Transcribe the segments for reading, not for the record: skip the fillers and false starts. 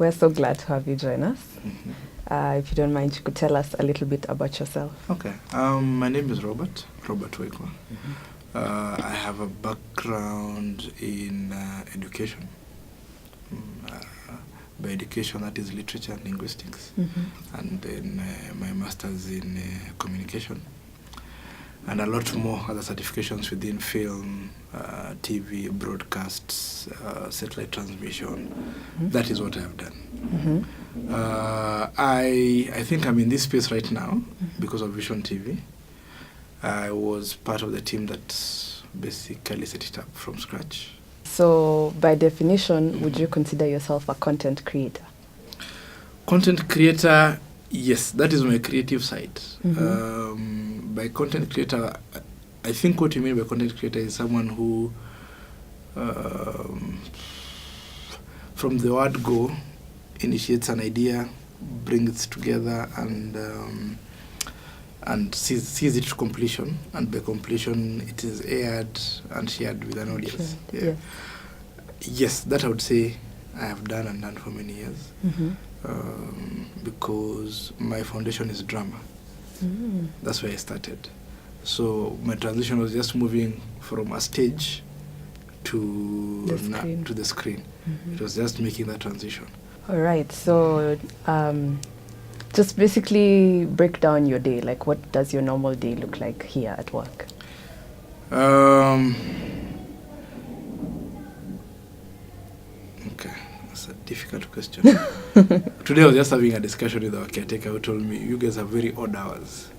We're so glad to have you join us. If you don't mind, you could tell us a little bit about yourself. Okay. My name is Robert Waikwa. I have a background in education. By education, that is literature and linguistics. And then my master's in communication. And a lot more other certifications within film, TV, broadcasts, satellite transmission. That is what I have done. I think I'm in this space right now because of Vision TV. I was part of the team that basically set it up from scratch. So, by definition, would you consider yourself a content creator? Content creator, yes, that is my creative side. By content creator, I think what you mean by content creator is someone who, from the word go, initiates an idea, brings it together, and sees it to completion. And by completion, it is aired and shared with an audience. Yes. Yes, that I would say I have done and done for many years. Because my foundation is drama. That's where I started. So my transition was just moving from a stage to the screen. It was just making that transition. All right. So just basically break down your day. Like, what does your normal day look like here at work? Okay, that's a difficult question. Today I was just having a discussion with our caretaker who told me, you guys have very odd hours.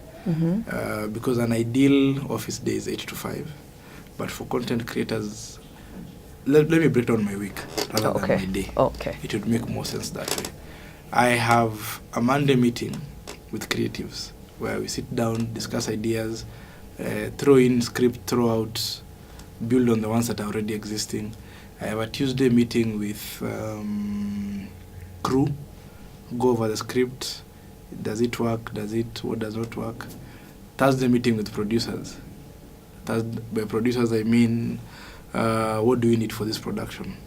Because an ideal office day is 8 to 5. But for content creators, let me break down my week rather than my day. Okay. It would make more sense that way. I have a Monday meeting with creatives where we sit down, discuss ideas, throw in script, throw out, build on the ones that are already existing. I have a Tuesday meeting with crew, go over the script. Does it work? What does not work? Thursday meeting with producers. By producers, I mean, what do we need for this production?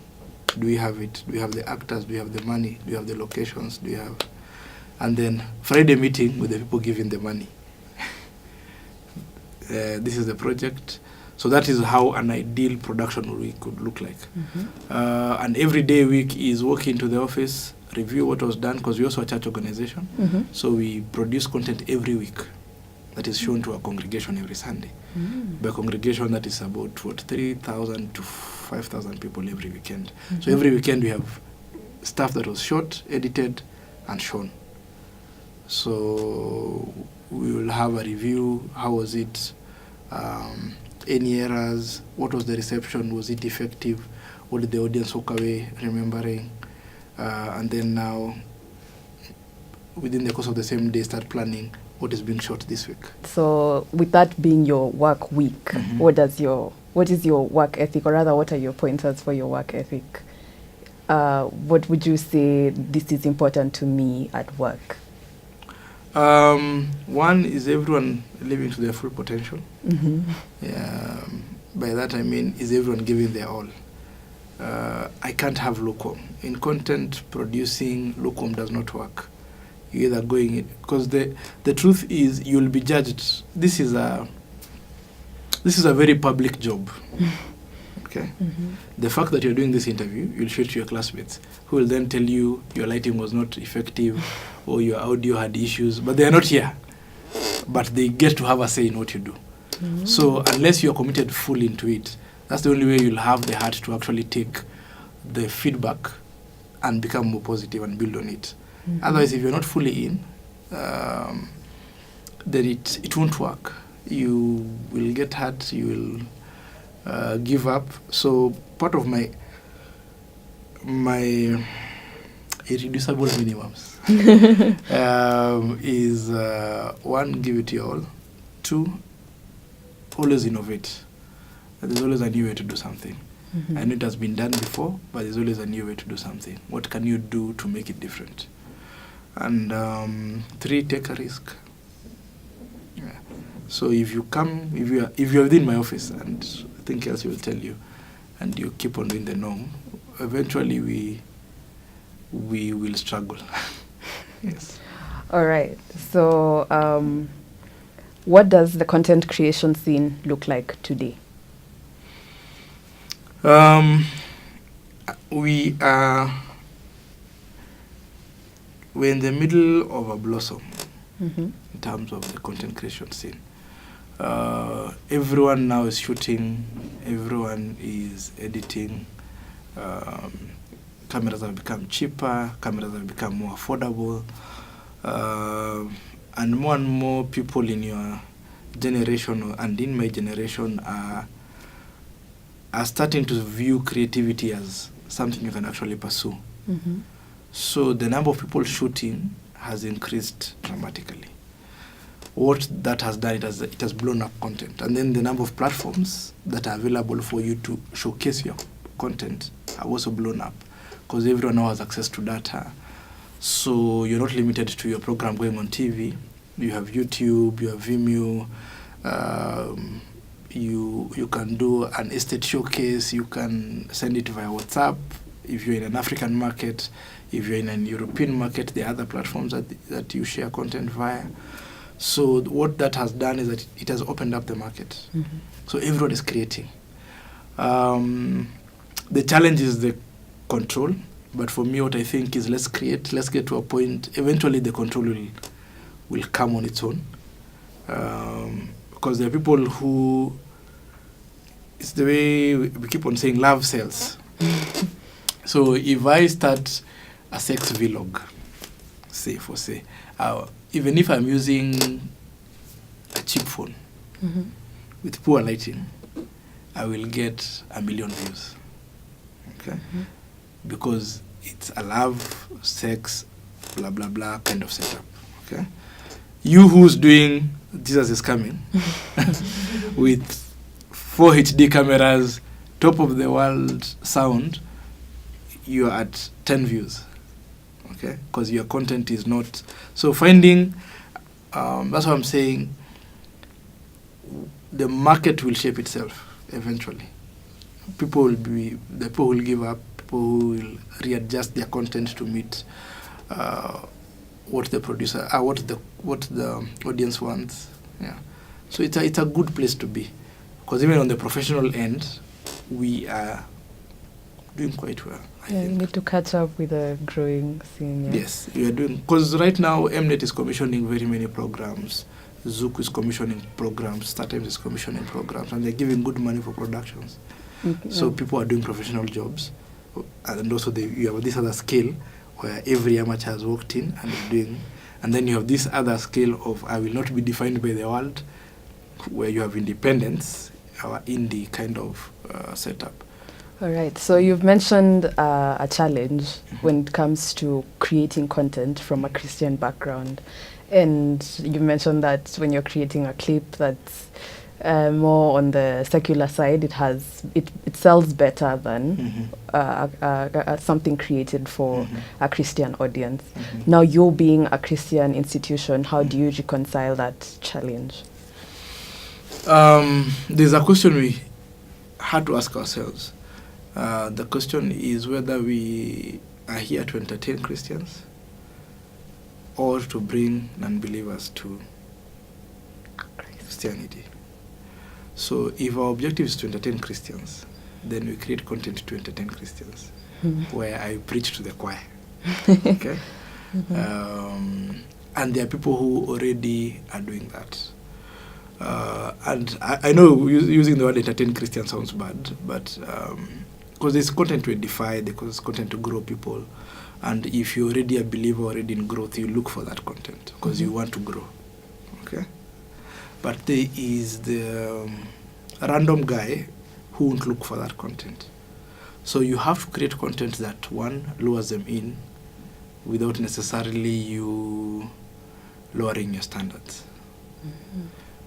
Do we have it? Do we have the actors? Do we have the money? Do we have the locations? Do we have? And then Friday meeting with the people giving the money. This is the project. So that is how an ideal production week could look like. And every day week is walk into the office, review what was done, because we're also a church organization. So we produce content every week that is shown to our congregation every Sunday. By congregation, that is about 3,000 to 5,000 people every weekend. So every weekend we have stuff that was shot, edited, and shown. So we will have a review. How was it? Any errors? What was the reception? Was it effective? What did the audience walk away remembering? And then now, within the course of the same day, start planning what is being shot this week. So with that being your work week, what is your work ethic, or rather what are your pointers for your work ethic? What would you say this is important to me at work? One is everyone living to their full potential. By that I mean, is everyone giving their all? I can't have lukewarm. In content producing, lukewarm does not work. You're either going in, because the truth is you'll be judged. This is a very public job. Okay? The fact that you're doing this interview, you'll show it to your classmates, who will then tell you your lighting was not effective or your audio had issues, but they are not here. But they get to have a say in what you do. So unless you're committed fully into it, that's the only way you'll have the heart to actually take the feedback and become more positive and build on it. Otherwise, if you're not fully in, then it won't work. You will get hurt, you will give up. So part of my irreducible minimums is one, give it your all. Two, always innovate. There's always a new way to do something. I know it has been done before, but there's always a new way to do something. What can you do to make it different? And three, take a risk. So if you're within my office, and I think else will tell you, and you keep on doing the norm, eventually we will struggle. Yes. All right. So, what does the content creation scene look like today? We're in the middle of a blossom Mm-hmm. in terms of the content creation scene. Everyone now is shooting, everyone is editing. Cameras have become cheaper, cameras have become more affordable, and more people in your generation and in my generation are starting to view creativity as something you can actually pursue. Mm-hmm. So the number of people shooting has increased dramatically. What that has done, it has blown up content. And then the number of platforms that are available for you to showcase your content have also blown up, because everyone now has access to data. So you're not limited to your program going on TV. You have YouTube, you have Vimeo, you can do an estate showcase, you can send it via WhatsApp. If you're in an African market, if you're in an European market, there are other platforms that you share content via. So what that has done is that it has opened up the market. Mm-hmm. So everyone is creating. The challenge is the control. But for me, what I think is let's get to a point. Eventually, the control will come on its own. Because there are people who, it's the way we keep on saying, love sells. So if I start a sex vlog, say, even if I'm using a cheap phone Mm-hmm. with poor lighting, I will get 1 million views. Okay? Mm-hmm. Because it's a love, sex, blah, blah, blah kind of setup. Okay? You who's doing Jesus is Coming with 4 HD cameras, top of the world sound, you're at 10 views. Okay? Because your content is not... So finding... that's what I'm saying. The market will shape itself eventually. The people will give up. People will readjust their content to meet what the producer, what the audience wants. Yeah. So it's a good place to be, because even on the professional end, we are doing quite well. I You think. need to catch up with the growing scene. Yeah? Yes, we are doing, because right now Mnet is commissioning very many programs. Zouk is commissioning programs. StarTimes is commissioning programs, and they're giving good money for productions. Okay, So yeah. people are doing professional jobs, and also you have this other scale where every amateur has walked in and is doing, and then you have this other scale of I will not be defined by the world, where you have independence, our indie kind of setup. All right. So you've mentioned a challenge when it comes to creating content from a Christian background, and you mentioned that when you're creating a clip that's more on the secular side, it sells better than something created for a Christian audience. Now, you being a Christian institution, how do you reconcile that challenge? There's a question we had to ask ourselves. The question is whether we are here to entertain Christians or to bring non-believers to Christianity. So if our objective is to entertain Christians, then we create content to entertain Christians, where I preach to the choir. Okay? And there are people who already are doing that. And I know using the word entertain Christian sounds bad, but because there's content to edify, there's content to grow people. And if you're already a believer, already in growth, you look for that content because you want to grow. Okay? But there is the random guy who won't look for that content. So you have to create content that, one, lures them in without necessarily you lowering your standards.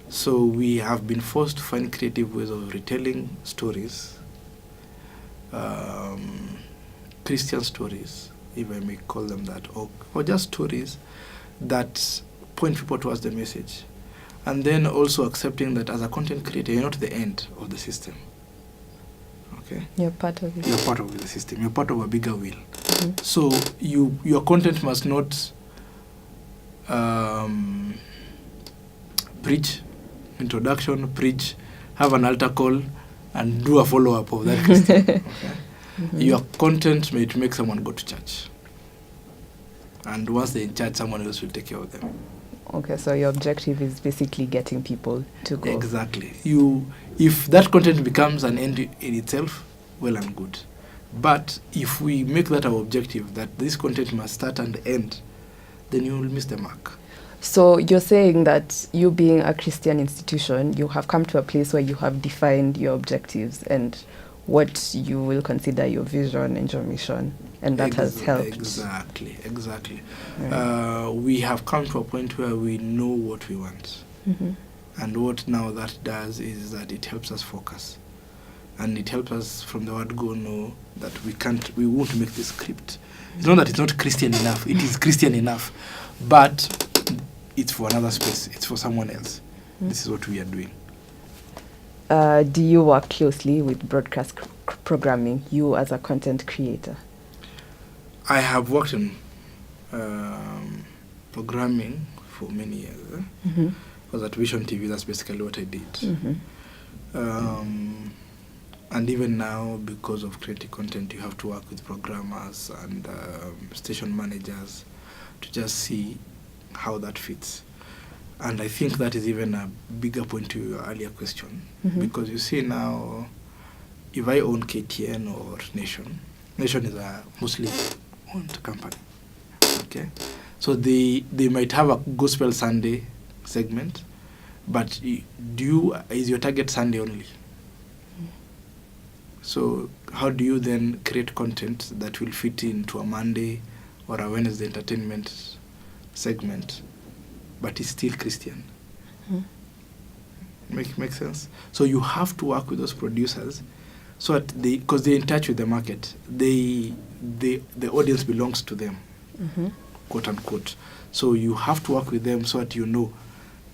So we have been forced to find creative ways of retelling stories, Christian stories, if I may call them that, or just stories that point people towards the message. And then also accepting that as a content creator, you're not the end of the system. Okay? You're part of it. You're part of the system. You're part of a bigger wheel. So your content must not preach, introduction, preach, have an altar call, and do a follow-up of that Christian. Okay? Your content may make someone go to church. And once they're in church, someone else will take care of them. Okay, so your objective is basically getting people to go. Exactly. If that content becomes an end in itself, well and good. But if we make that our objective, that this content must start and end, then you will miss the mark. So you're saying that you being a Christian institution, you have come to a place where you have defined your objectives and what you will consider your vision and your mission, and that has helped. Exactly. Right. We have come to a point where we know what we want. And what now that does is that it helps us focus. And it helps us from the word go know that we won't make this script. It's not that it's not Christian enough. It is Christian enough. But it's for another space. It's for someone else. This is what we are doing. Do you work closely with broadcast programming, you as a content creator? I have worked in programming for many years. I was at Vision TV. That's basically what I did. And even now, because of creative content, you have to work with programmers and station managers to just see how that fits. And I think that is even a bigger point to your earlier question. Because you see now, if I own KTN or Nation is a Muslim owned company. Okay? So they might have a Gospel Sunday segment, but is your target Sunday only? So how do you then create content that will fit into a Monday or a Wednesday entertainment segment, but it's still Christian? Make sense? So you have to work with those producers, so that because they're in touch with the market, the audience belongs to them, quote unquote. So you have to work with them so that you know,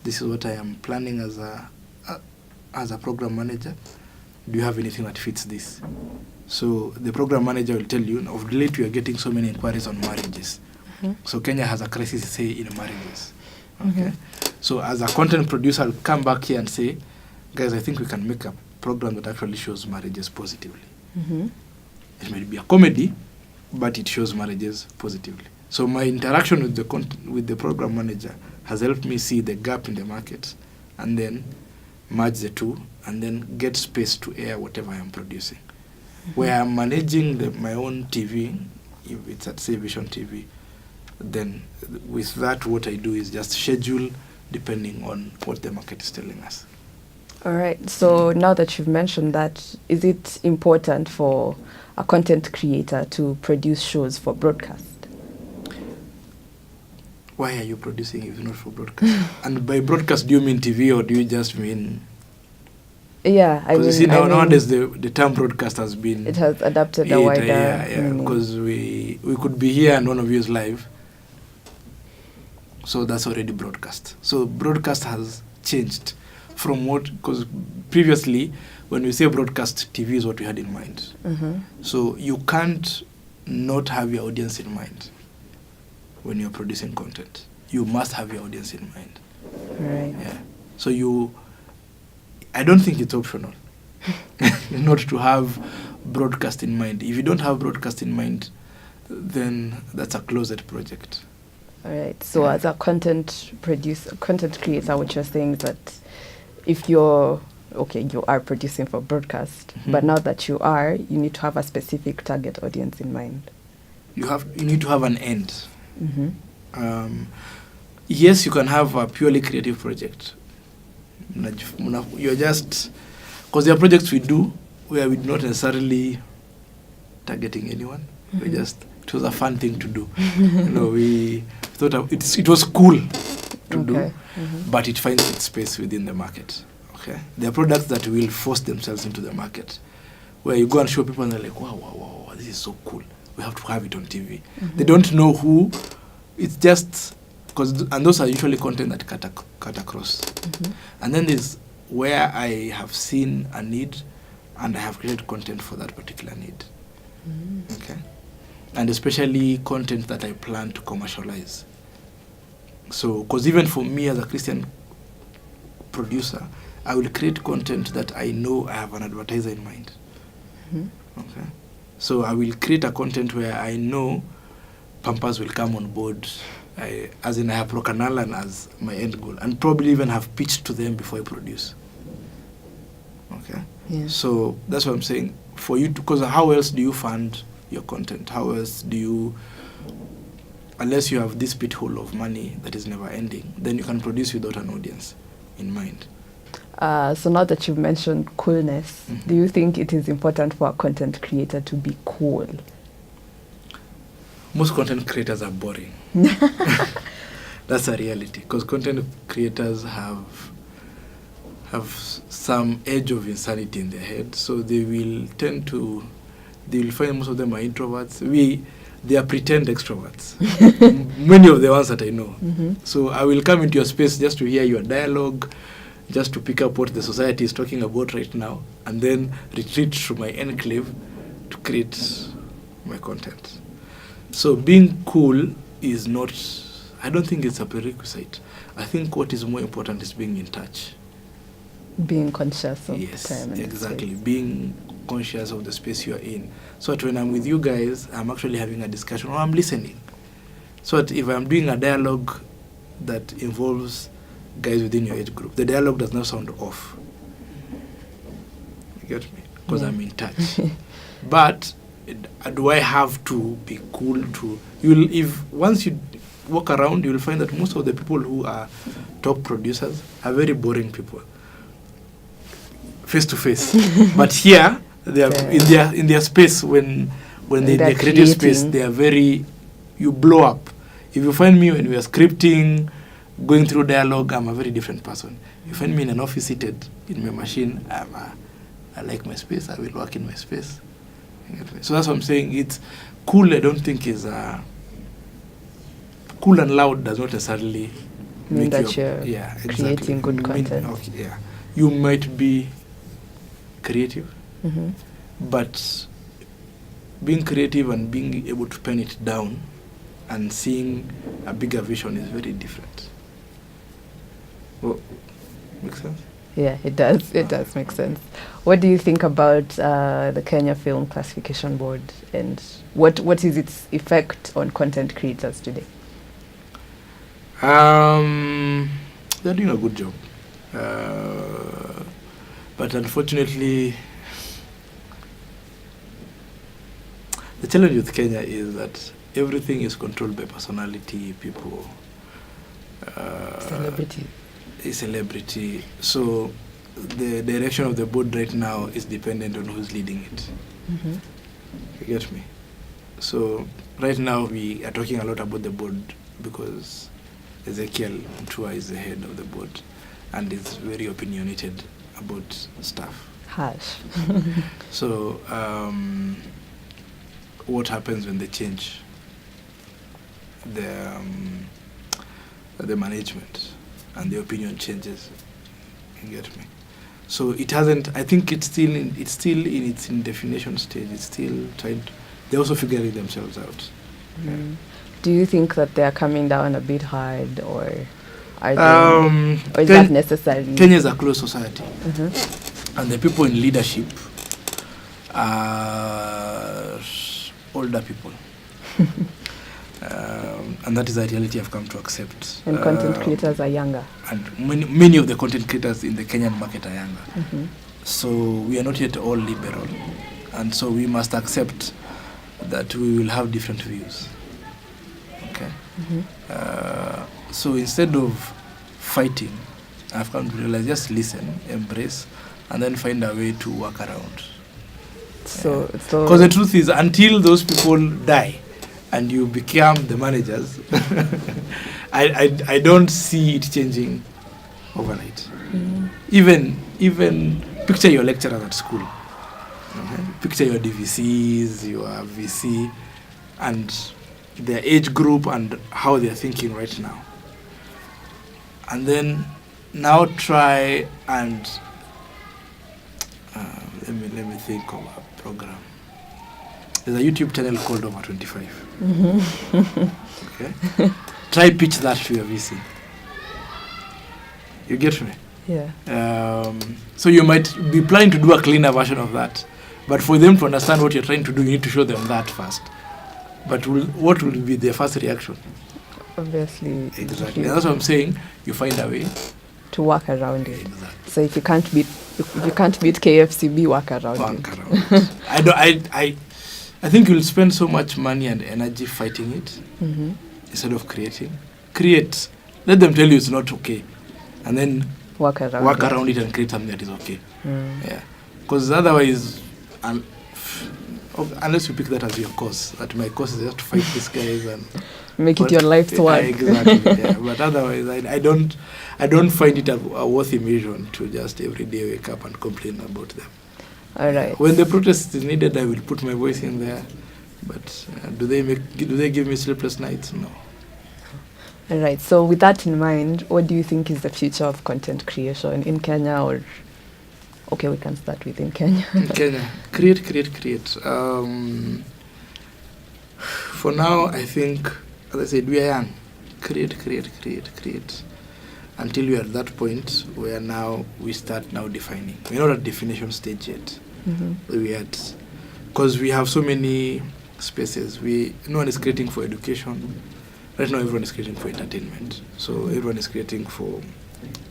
this is what I am planning as a program manager. Do you have anything that fits this? So the program manager will tell you, of late we are getting so many inquiries on marriages. So Kenya has a crisis, say, in marriages. Okay. So as a content producer, I'll come back here and say, guys, I think we can make a program that actually shows marriages positively. It might be a comedy, but it shows marriages positively. So my interaction with the program manager has helped me see the gap in the market and then merge the two and then get space to air whatever I am producing. Where I'm managing my own TV, if it's at, say, Vision TV, then with that what I do is just schedule depending on what the market is telling us. All right. So now that you've mentioned that, is it important for a content creator to produce shows for broadcast? Why are you producing if not for broadcast? And by broadcast, do you mean TV or do you just mean... Yeah, I mean... Because you see, nowadays the term broadcast has been... It has adapted a wider... Yeah, because we could be here and one of you is live. So that's already broadcast. So broadcast has changed from what... Because previously, when we say broadcast, TV is what we had in mind. So you can't not have your audience in mind when you're producing content. You must have your audience in mind. Right. Yeah. So I don't think it's optional not to have broadcast in mind. If you don't have broadcast in mind, then that's a closet project. All right. So as a content creator, what you're saying is that if you are producing for broadcast, but now that you need to have a specific target audience in mind. You need to have an end. Yes, you can have a purely creative project. You're just... Because there are projects we do where we're not necessarily targeting anyone. It was a fun thing to do. We thought it was cool to do, but it finds its space within the market. Okay, there are products that will force themselves into the market, where you go and show people and they're like, wow, this is so cool. We have to have it on TV. They don't know who. It's just and those are usually content that cut across. And then there's where I have seen a need and I have created content for that particular need. Okay. and especially content that I plan to commercialize. So, because even for me as a Christian producer, I will create content that I know I have an advertiser in mind. Okay. So I will create a content where I know Pampers will come on board, as in I have Rock and Alan as my end goal, and probably even have pitched to them before I produce. Okay. Yeah. So that's what I'm saying. For you, because how else do you fund your content? How else do you, unless you have this pit hole of money that is never ending, then you can produce without an audience in mind. So now that you've mentioned coolness, do you think it is important for a content creator to be cool? Most content creators are boring. That's a reality, because content creators have some edge of insanity in their head, so they will find most of them are introverts. They are pretend extroverts. Many of the ones that I know. So I will come into your space just to hear your dialogue, just to pick up what the society is talking about right now, and then retreat to my enclave to create my content. So being cool is not, I don't think it's a prerequisite. I think what is more important is being in touch. Being conscious of yes, time and exactly. space. Being conscious of the space you are in. So that when I'm with you guys, I'm actually having a discussion or I'm listening. So that if I'm doing a dialogue that involves guys within your age group, the dialogue does not sound off. You get me? Because I'm in touch. But do I have to be cool to? Once you walk around, you will find that most of the people who are top producers are very boring people, face to face. But here, they are in their space when they creative creating space. They are very, you blow up. If you find me when we are scripting, going through dialogue, I'm a very different person. You find me in an office seated in my machine, I like my space, I will work in my space. So that's what I'm saying. It's cool, I don't think is cool and loud does not necessarily mean that you're creating good content. You might be creative, but being creative and being able to pen it down and seeing a bigger vision is very different. Well, makes sense? Yeah, it does. It does make sense. What do you think about the Kenya Film Classification Board, and what is its effect on content creators today? They're doing a good job, but unfortunately, the challenge with Kenya is that everything is controlled by personality, people, celebrity. So the direction of the board right now is dependent on who's leading it. You get me? So right now we are talking a lot about the board because Ezekiel Mutua is the head of the board and is very opinionated about stuff. Harsh. So what happens when they change the management and the opinion changes? You get me? So it hasn't. I think it's still in its indefinition stage. It's still trying. They're also figuring themselves out. Do you think that they are coming down a bit hard, or are they, or is that necessary? Kenya is a closed society, and the people in leadership are older people. And that is a reality I've come to accept. And content creators are younger. And many of the content creators in the Kenyan market are younger. So we are not yet all liberal. And so we must accept that we will have different views. Okay? So instead of fighting, I've come to realize just listen, embrace, and then find a way to work around. So because the truth is, until those people die, and you become the managers, I don't see it changing overnight. Even picture your lecturers at school. Picture your DVCs, your VC, and their age group and how they're thinking right now. And then now try and let me think of a program. there's a YouTube channel called Over 25. Okay? Try pitch that to your VC. You get me? Yeah. So you might be planning to do a cleaner version of that. But for them to understand what you're trying to do, you need to show them that first. But what will be their first reaction? Obviously. Exactly. And that's what I'm saying. You find a way to work around it. Exactly. So if you can't beat KFCB, work around it. I think you'll spend so much money and energy fighting it instead of creating. Create. Let them tell you it's not okay, and then work around it and create something that is okay. Yeah, because otherwise, unless you pick that as your course, that my course is just to fight these guys and make it your life's work. Exactly. Yeah. But otherwise, I don't find it a worthy mission to just every day wake up and complain about them. All right. When the protest is needed, I will put my voice in there. But do they give me sleepless nights? No. All right. So with that in mind, what do you think is the future of content creation in Kenya? Or okay, we can start with in Kenya. In Kenya, create. For now, I think, as I said, we are young. Create. Until we are at that point where now we start now defining. We're not at definition stage yet. Because we have so many spaces. No one is creating for education. Right now, everyone is creating for entertainment. So everyone is creating for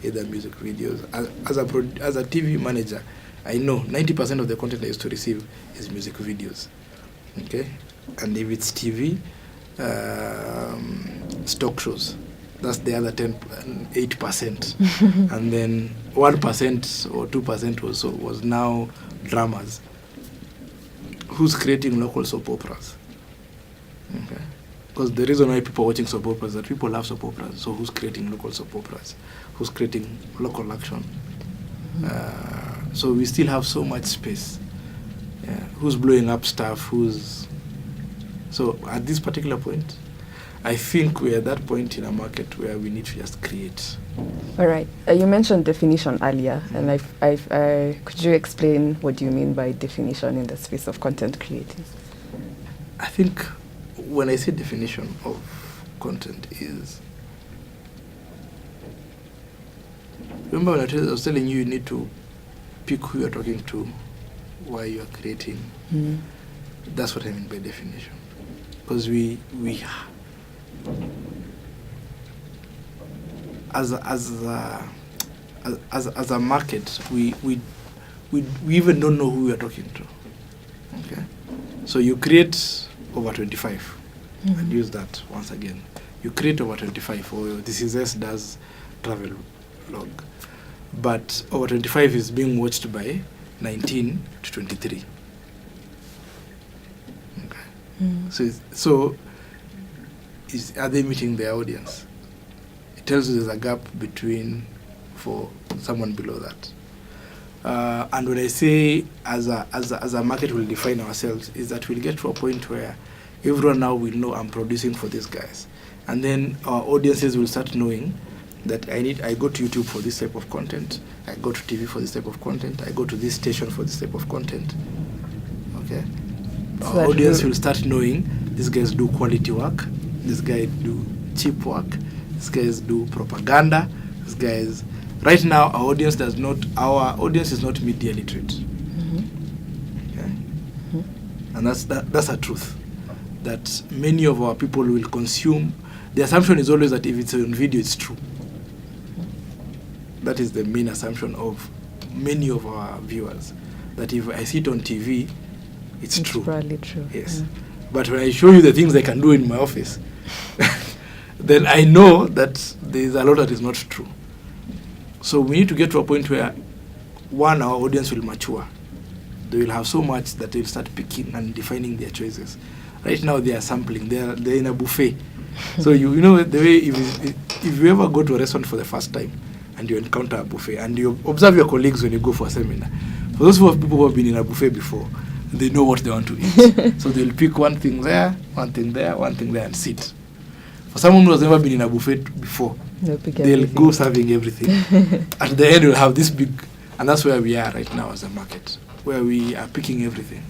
either music videos. As a TV manager, I know 90% of the content I used to receive is music videos. Okay, and if it's TV, stock shows. That's the other 8%. And then 1% or 2% was now dramas. Who's creating local soap operas? Okay. Because the reason why people are watching soap operas is that people love soap operas. So who's creating local soap operas? Who's creating local action? So we still have so much space. Yeah. Who's blowing up stuff? So at this particular point, I think we're at that point in a market where we need to just create. All right. You mentioned definition earlier, and could you explain what you mean by definition in the space of content creating? I think when I say definition of content is, remember when I was telling you need to pick who you're talking to, why you're creating. That's what I mean by definition. Because we as a market, we even don't know who we are talking to. Okay, so you create over 25, and use that once again. You create over 25, or This Is S does travel vlog, but over 25 is being watched by 19 to 23. Okay, so. Are they meeting their audience? It tells you there's a gap for someone below that. And when I say as a market we'll define ourselves, is that we'll get to a point where everyone now will know I'm producing for these guys. And then our audiences will start knowing that I go to YouTube for this type of content, I go to TV for this type of content, I go to this station for this type of content. Okay? So our audience will start knowing these guys do quality work. These guys do cheap work. These guys do propaganda. These guys. Right now, our audience is not media literate. Okay, and that's a truth. That many of our people will consume. The assumption is always that if it's on video, it's true. That is the main assumption of many of our viewers. That if I see it on TV, it's true. It's probably true. Yes. Yeah. But when I show you the things I can do in my office, then I know that there is a lot that is not true. So we need to get to a point where, one, our audience will mature. They will have so much that they'll start picking and defining their choices. Right now they are sampling. They're in a buffet. So you know the way if you ever go to a restaurant for the first time and you encounter a buffet and you observe your colleagues when you go for a seminar. For those people who have been in a buffet before, they know what they want to eat. So they'll pick one thing there, one thing there, one thing there, and sit. For someone who has never been in a buffet before, they'll go serving everything. At the end, we'll have this big, and that's where we are right now as a market, where we are picking everything.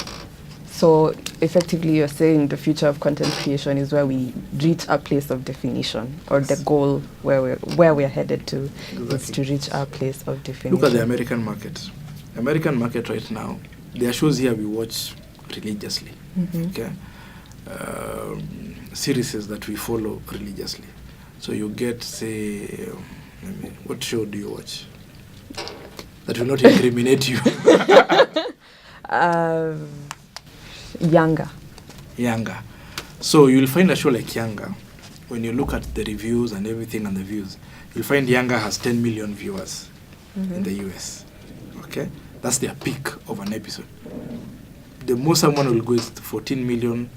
So effectively, you're saying the future of content creation is where we reach a place of definition, or the goal where we're headed to is to reach our place of definition. Look at the American market. American market right now, there are shows here we watch religiously. Okay, series that we follow religiously. So you get, say, what show do you watch that will not incriminate you? Younger. So you'll find a show like Younger. When you look at the reviews and everything and the views, you'll find Younger has 10 million viewers in the US. Okay, that's their peak of an episode. The most someone will go is 14 million,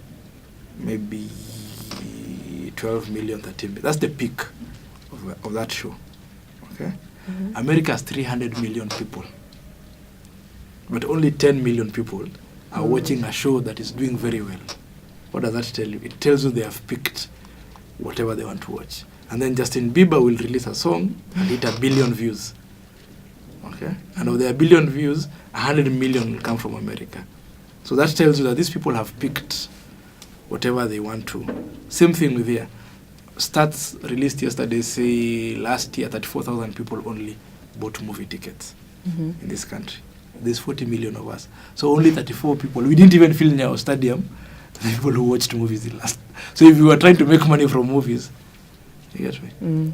maybe 12 million, 13 million. That's the peak of that show. Okay, America has 300 million people, but only 10 million people are watching a show that is doing very well. What does that tell you? It tells you they have picked whatever they want to watch. And then Justin Bieber will release a song and hit 1 billion views. Okay? And of their 1 billion views, 100 million will come from America. So that tells you that these people have picked whatever they want to. Same thing with here. Stats released yesterday say last year 34,000 people only bought movie tickets in this country. There's 40 million of us. So only 34 people. We didn't even fill in our stadium the people who watched movies the last. So if you were trying to make money from movies, you get me?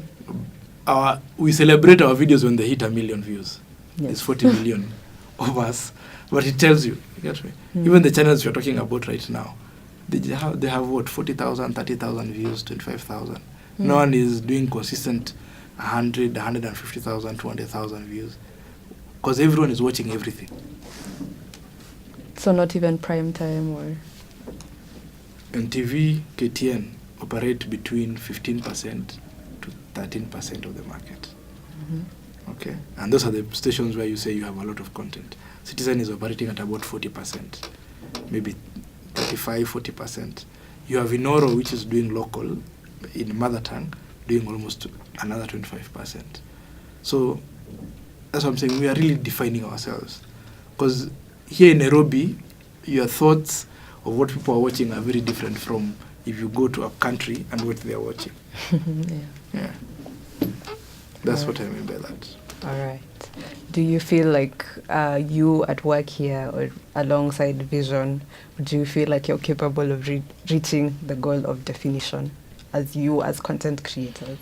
We celebrate our videos when they hit 1 million views. Yes. There's 40 million of us. But it tells you get me? Even the channels you're talking about right now, they have what, 40,000, 30,000 views, 25,000. No one is doing consistent 100, 150,000, 200,000 views. Because everyone is watching everything. So not even prime time or? NTV, KTN operate between 15% to 13% of the market. Okay? And those are the stations where you say you have a lot of content. Citizen is operating at about 40%, maybe 35, 40%. You have Inoro, which is doing local, in mother tongue, doing almost another 25%. So that's what I'm saying. We are really defining ourselves. Because here in Nairobi, your thoughts of what people are watching are very different from if you go to a country and what they are watching. Yeah. That's what I mean by that. All right. Do you feel like you at work here or alongside Vision, do you feel like you're capable of reaching the goal of definition as content creators?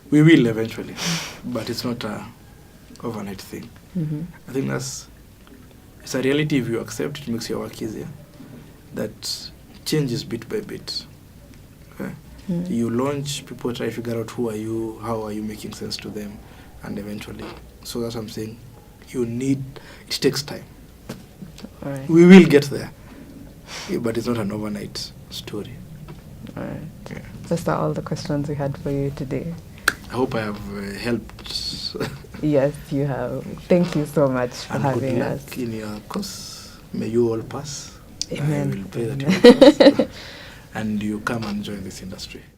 We will eventually, but it's not a overnight thing. I think it's a reality. If you accept, it makes your work easier. That changes bit by bit. Okay? You launch, people try to figure out who are you, how are you making sense to them, and eventually. So that's what I'm saying. It takes time. All right. We will get there, but it's not an overnight story. All right. Yeah. Those are all the questions we had for you today. I hope I have helped. Yes, you have. Thank you so much for and having good us. luck in your course. May you all pass. Amen. I will pray that you will pass. And you come and join this industry.